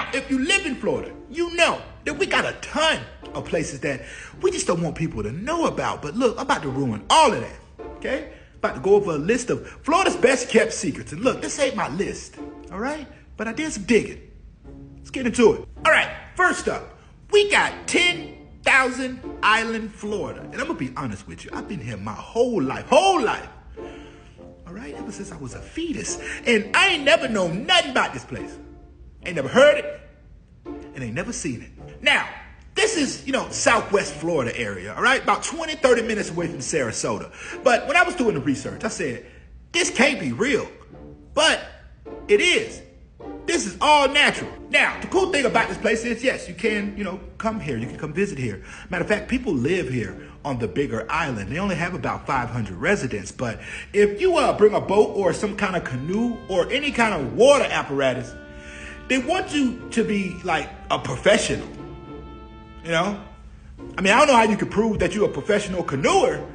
Now, if you live in Florida, you know that we got a ton of places that we just don't want people to know about. But look, I'm about to ruin all of that, okay? About to go over a list of Florida's best kept secrets. And look, this ain't my list, all right? But I did some digging. Let's get into it. All right, first up, we got 10,000 Island, Florida. And I'm gonna be honest with you, I've been here my whole life. All right, ever since I was a fetus. And I ain't never known nothing about this place. Ain't never heard it, and ain't never seen it. Now, this is, Southwest Florida area, all right? About 20, 30 minutes away from Sarasota. But when I was doing the research, I said, this can't be real. But it is. This is all natural. Now, the cool thing about this place is, yes, you can, come here. You can come visit here. Matter of fact, people live here on the bigger island. They only have about 500 residents. But if you bring a boat or some kind of canoe or any kind of water apparatus, they want you to be like a professional. I don't know how you can prove that you're a professional canoeer,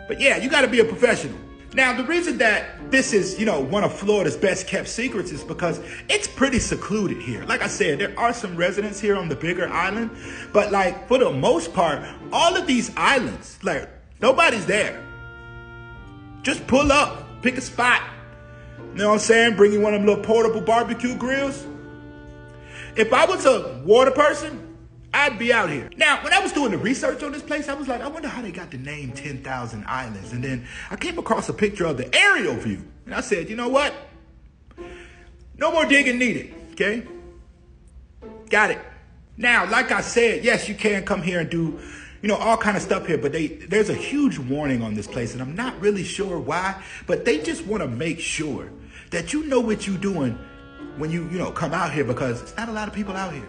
but yeah, you got to be a professional. Now, the reason that this is, one of Florida's best kept secrets is because it's pretty secluded here. Like I said, there are some residents here on the bigger island, but like for the most part, all of these islands, like nobody's there. Just pull up, pick a spot. You know what I'm saying? Bring you one of them little portable barbecue grills. If I was a water person, I'd be out here. Now, when I was doing the research on this place, I was like, I wonder how they got the name 10,000 Islands. And then I came across a picture of the aerial view. And I said, you know what? No more digging needed, okay? Got it. Now, like I said, yes, you can come here and do, all kind of stuff here. But there's a huge warning on this place. And I'm not really sure why. But they just want to make sure that you know what you're doing when you come out here. Because it's not a lot of people out here.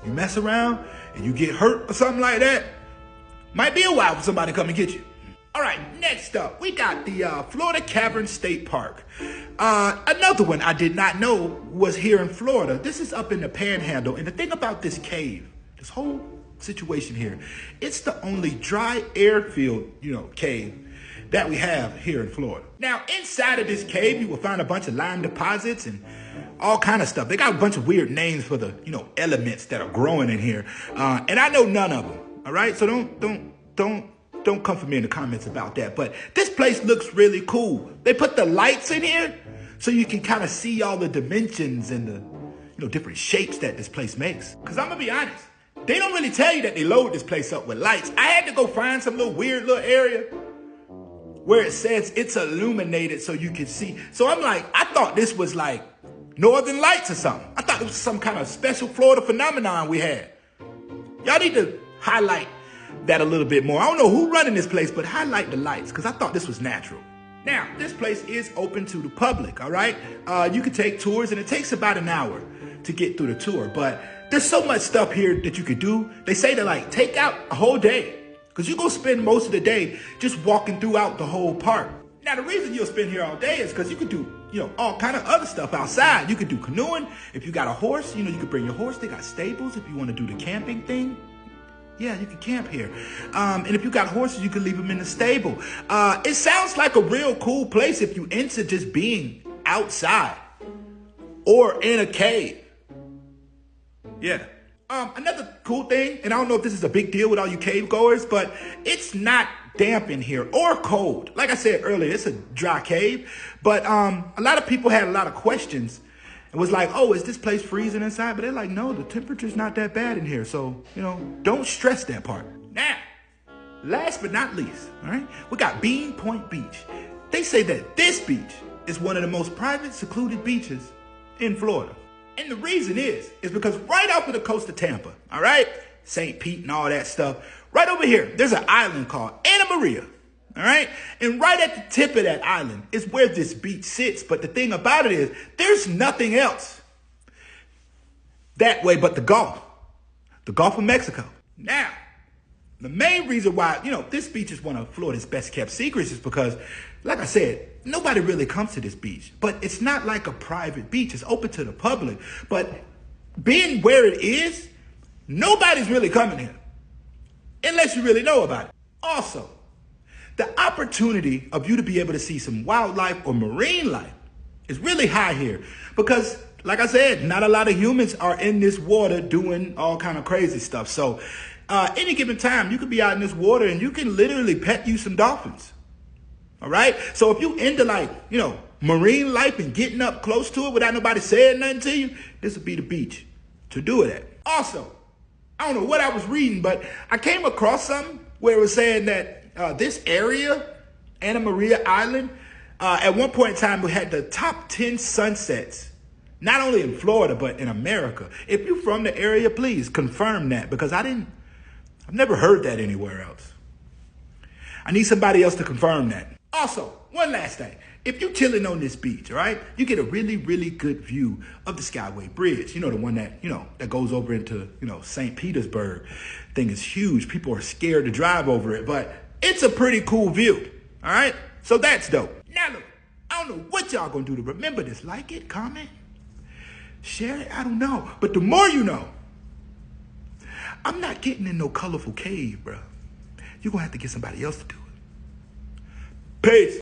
You mess around and you get hurt or something like that, might be a while for somebody to come and get you. All right, next up, we got the Florida Cavern State Park. Another one I did not know was here in Florida. This is up in the Panhandle. And the thing about this cave, this whole situation here, it's the only dry airfield, cave that we have here in Florida. Now, inside of this cave, you will find a bunch of lime deposits and all kind of stuff. They got a bunch of weird names for the, elements that are growing in here. And I know none of them. All right. So don't come for me in the comments about that. But this place looks really cool. They put the lights in here so you can kind of see all the dimensions and the, different shapes that this place makes. Cause I'm gonna be honest. They don't really tell you that they load this place up with lights. I had to go find some weird little area where it says it's illuminated so you can see. So I'm like, I thought this was like Northern Lights or something. I thought it was some kind of special Florida phenomenon we had. Y'all need to highlight that a little bit more. I don't know who's running this place, but highlight the lights because I thought this was natural. Now, this place is open to the public, all right? You can take tours and it takes about an hour to get through the tour, but there's so much stuff here that you could do. They say to take out a whole day because you're going to spend most of the day just walking throughout the whole park. Now, the reason you'll spend here all day is because you could do, all kind of other stuff outside. You could do canoeing. If you got a horse, you could bring your horse. They got stables if you want to do the camping thing. Yeah, you can camp here. And if you got horses, you can leave them in the stable. It sounds like a real cool place if you into just being outside or in a cave. Yeah. Another cool thing, and I don't know if this is a big deal with all you cave goers, but it's not damp in here or cold. Like I said earlier, it's a dry cave, but a lot of people had a lot of questions. It was like, oh, is this place freezing inside? But they're like, no, the temperature's not that bad in here. So, don't stress that part. Now, last but not least, all right, we got Bean Point Beach. They say that this beach is one of the most private, secluded beaches in Florida. And the reason is because right off of the coast of Tampa, all right, St. Pete and all that stuff, right over here, there's an island called Anamaria, all right? And right at the tip of that island is where this beach sits. But the thing about it is there's nothing else that way but the Gulf of Mexico. Now, the main reason why, this beach is one of Florida's best kept secrets is because, like I said, nobody really comes to this beach. But it's not like a private beach. It's open to the public. But being where it is, nobody's really coming here unless you really know about it. Also, the opportunity of you to be able to see some wildlife or marine life is really high here because like I said, not a lot of humans are in this water doing all kind of crazy stuff. So any given time, you could be out in this water and you can literally pet you some dolphins. All right. So if you into like, you know, marine life and getting up close to it without nobody saying nothing to you, this would be the beach to do it at. Also, I don't know what I was reading, but I came across something where it was saying that this area, Anamaria Island, at one point in time, we had the top 10 sunsets, not only in Florida, but in America. If you're from the area, please confirm that, because I've never heard that anywhere else. I need somebody else to confirm that. Also, one last thing. If you're chilling on this beach, all right, you get a really, really good view of the Skyway Bridge. You know, the one that, you know, that goes over into, you know, St. Petersburg. Thing is huge. People are scared to drive over it, but it's a pretty cool view. All right. So that's dope. Now, look, I don't know what y'all gonna do to remember this. Like it, comment, share it. I don't know. But the more you know, I'm not getting in no colorful cave, bro. You're gonna have to get somebody else to do it. Peace.